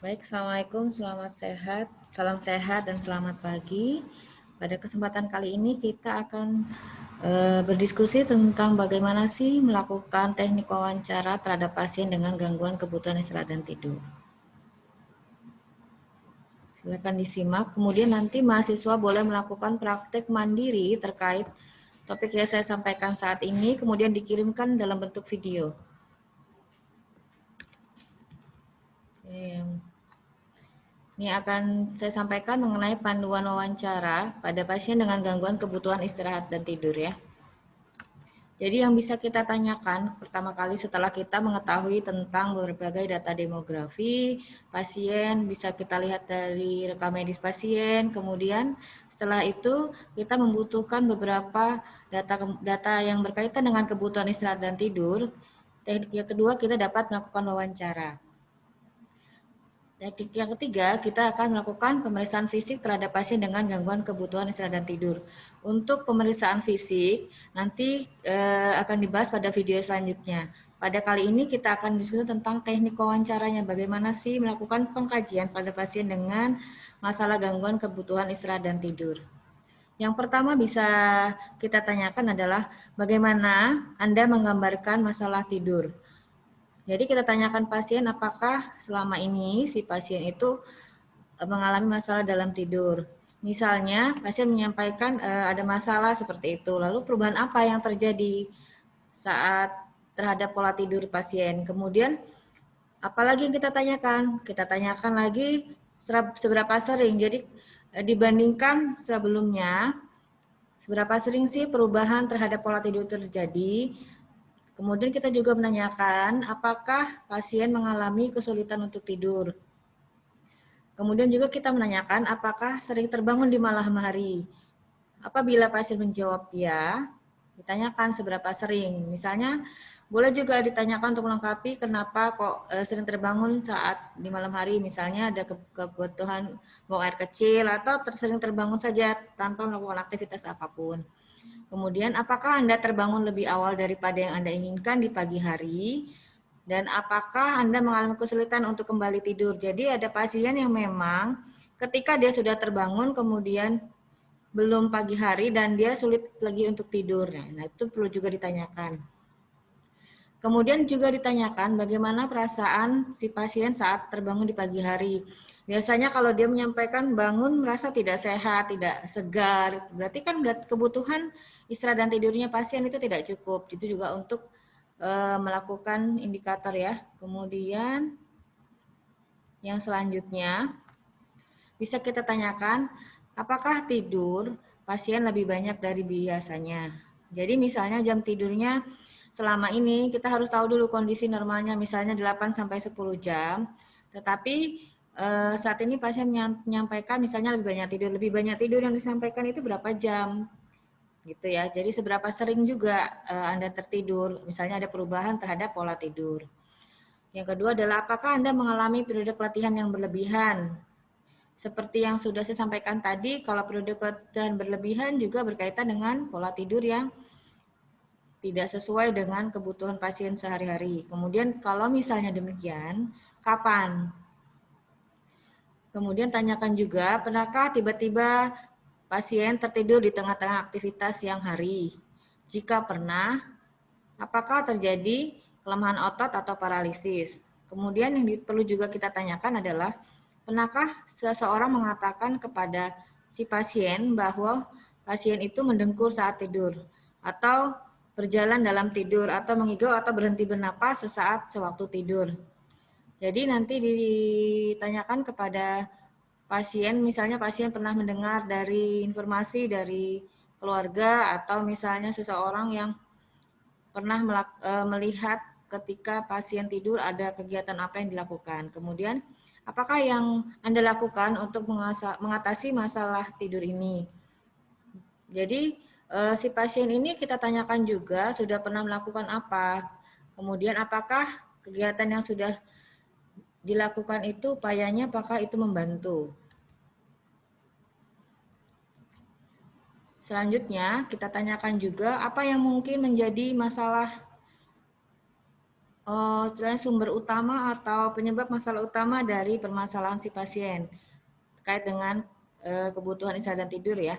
Baik, Assalamualaikum, selamat sehat, salam sehat dan selamat pagi. Pada kesempatan kali ini kita akan berdiskusi tentang bagaimana sih melakukan teknik wawancara terhadap pasien dengan gangguan kebutuhan istirahat dan tidur. Silakan disimak, kemudian nanti mahasiswa boleh melakukan praktek mandiri terkait topik yang saya sampaikan saat ini, kemudian dikirimkan dalam bentuk video. Ini akan saya sampaikan mengenai panduan wawancara pada pasien dengan gangguan kebutuhan istirahat dan tidur ya. Jadi yang bisa kita tanyakan pertama kali setelah kita mengetahui tentang berbagai data demografi pasien, bisa kita lihat dari rekam medis pasien, kemudian setelah itu kita membutuhkan beberapa data yang berkaitan dengan kebutuhan istirahat dan tidur. Teknik yang kedua, kita dapat melakukan wawancara. Teknik yang ketiga, kita akan melakukan pemeriksaan fisik terhadap pasien dengan gangguan kebutuhan istirahat dan tidur. Untuk pemeriksaan fisik, nanti akan dibahas pada video selanjutnya. Pada kali ini kita akan diskusi tentang teknik wawancaranya, bagaimana sih melakukan pengkajian pada pasien dengan masalah gangguan kebutuhan istirahat dan tidur. Yang pertama bisa kita tanyakan adalah bagaimana Anda menggambarkan masalah tidur. Jadi kita tanyakan pasien apakah selama ini si pasien itu mengalami masalah dalam tidur. Misalnya pasien menyampaikan ada masalah seperti itu. Lalu perubahan apa yang terjadi saat terhadap pola tidur pasien. Kemudian apalagi yang kita tanyakan? Kita tanyakan lagi seberapa sering. Jadi dibandingkan sebelumnya, seberapa sering sih perubahan terhadap pola tidur terjadi. Kemudian kita juga menanyakan apakah pasien mengalami kesulitan untuk tidur. Kemudian juga kita menanyakan apakah sering terbangun di malam hari. Apabila pasien menjawab ya, ditanyakan seberapa sering. Misalnya boleh juga ditanyakan untuk melengkapi kenapa kok sering terbangun saat di malam hari. Misalnya ada kebutuhan buang air kecil atau sering terbangun saja tanpa melakukan aktivitas apapun. Kemudian, apakah Anda terbangun lebih awal daripada yang Anda inginkan di pagi hari? Dan apakah Anda mengalami kesulitan untuk kembali tidur? Jadi ada pasien yang memang ketika dia sudah terbangun, kemudian belum pagi hari dan dia sulit lagi untuk tidur. Nah, itu perlu juga ditanyakan. Kemudian juga ditanyakan bagaimana perasaan si pasien saat terbangun di pagi hari. Biasanya kalau dia menyampaikan bangun merasa tidak sehat, tidak segar, berarti kan kebutuhan istirahat dan tidurnya pasien itu tidak cukup. Itu juga untuk melakukan indikator ya. Kemudian yang selanjutnya bisa kita tanyakan apakah tidur pasien lebih banyak dari biasanya. Jadi misalnya jam tidurnya selama ini kita harus tahu dulu kondisi normalnya, misalnya 8 sampai 10 jam. Tetapi saat ini pasien menyampaikan misalnya lebih banyak tidur yang disampaikan itu berapa jam gitu ya. Jadi seberapa sering juga Anda tertidur, misalnya ada perubahan terhadap pola tidur. Yang kedua adalah apakah Anda mengalami periode pelatihan yang berlebihan. Seperti yang sudah saya sampaikan tadi, kalau periode pelatihan berlebihan juga berkaitan dengan pola tidur yang tidak sesuai dengan kebutuhan pasien sehari-hari. Kemudian kalau misalnya demikian, kapan? Kemudian tanyakan juga, pernahkah tiba-tiba pasien tertidur di tengah-tengah aktivitas siang hari? Jika pernah, apakah terjadi kelemahan otot atau paralisis? Kemudian yang perlu juga kita tanyakan adalah, pernahkah seseorang mengatakan kepada si pasien bahwa pasien itu mendengkur saat tidur? Atau berjalan dalam tidur atau mengigau atau berhenti bernapas sesaat sewaktu tidur. Jadi nanti ditanyakan kepada pasien, misalnya pasien pernah mendengar dari informasi dari keluarga atau misalnya seseorang yang pernah melihat ketika pasien tidur ada kegiatan apa yang dilakukan. Kemudian apakah yang Anda lakukan untuk mengatasi masalah tidur ini? Jadi si pasien ini kita tanyakan juga sudah pernah melakukan apa. Kemudian apakah kegiatan yang sudah dilakukan itu upayanya apakah itu membantu. Selanjutnya kita tanyakan juga apa yang mungkin menjadi masalah Selain sumber utama atau penyebab masalah utama dari permasalahan si pasien terkait dengan kebutuhan istirahat dan tidur ya.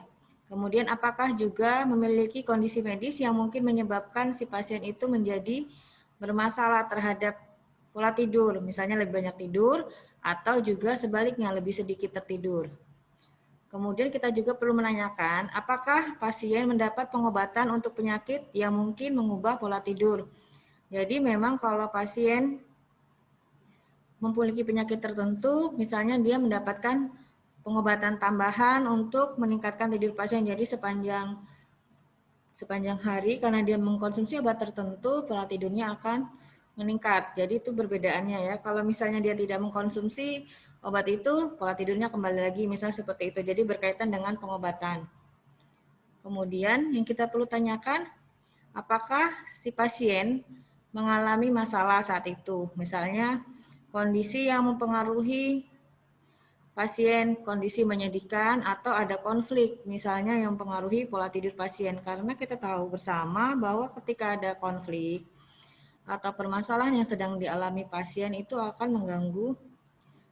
Kemudian apakah juga memiliki kondisi medis yang mungkin menyebabkan si pasien itu menjadi bermasalah terhadap pola tidur, misalnya lebih banyak tidur atau juga sebaliknya lebih sedikit tertidur. Kemudian kita juga perlu menanyakan apakah pasien mendapat pengobatan untuk penyakit yang mungkin mengubah pola tidur. Jadi memang kalau pasien memiliki penyakit tertentu, misalnya dia mendapatkan pengobatan tambahan untuk meningkatkan tidur pasien. Jadi sepanjang hari karena dia mengkonsumsi obat tertentu, pola tidurnya akan meningkat. Jadi itu perbedaannya ya. Kalau misalnya dia tidak mengkonsumsi obat itu, pola tidurnya kembali lagi, misalnya seperti itu. Jadi berkaitan dengan pengobatan. Kemudian yang kita perlu tanyakan, apakah si pasien mengalami masalah saat itu? Misalnya kondisi yang mempengaruhi pasien, kondisi menyedihkan atau ada konflik misalnya yang mempengaruhi pola tidur pasien. Karena kita tahu bersama bahwa ketika ada konflik atau permasalahan yang sedang dialami pasien itu akan mengganggu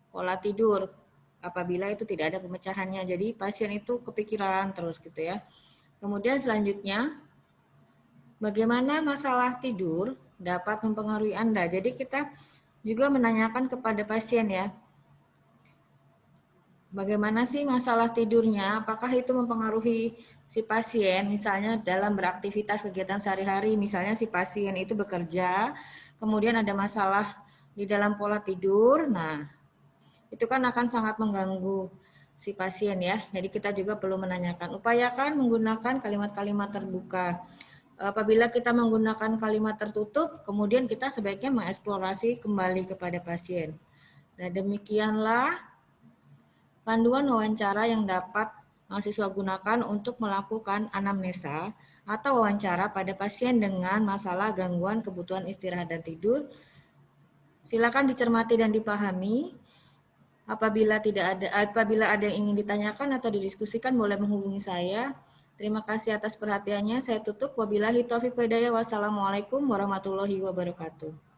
pola tidur apabila itu tidak ada pemecahannya. Jadi pasien itu kepikiran terus gitu ya. Kemudian selanjutnya, bagaimana masalah tidur dapat mempengaruhi Anda? Jadi kita juga menanyakan kepada pasien ya, bagaimana sih masalah tidurnya? Apakah itu mempengaruhi si pasien misalnya dalam beraktivitas kegiatan sehari-hari, misalnya si pasien itu bekerja, kemudian ada masalah di dalam pola tidur. Nah, itu kan akan sangat mengganggu si pasien ya. Jadi kita juga perlu menanyakan. Upayakan menggunakan kalimat-kalimat terbuka. Apabila kita menggunakan kalimat tertutup, kemudian kita sebaiknya mengeksplorasi kembali kepada pasien. Nah, demikianlah panduan wawancara yang dapat mahasiswa gunakan untuk melakukan anamnesa atau wawancara pada pasien dengan masalah gangguan kebutuhan istirahat dan tidur. Silakan dicermati dan dipahami. Apabila ada yang ingin ditanyakan atau didiskusikan, boleh menghubungi saya. Terima kasih atas perhatiannya. Saya tutup. Wabillahi taufiq wal hidayah. Wassalamualaikum warahmatullahi wabarakatuh.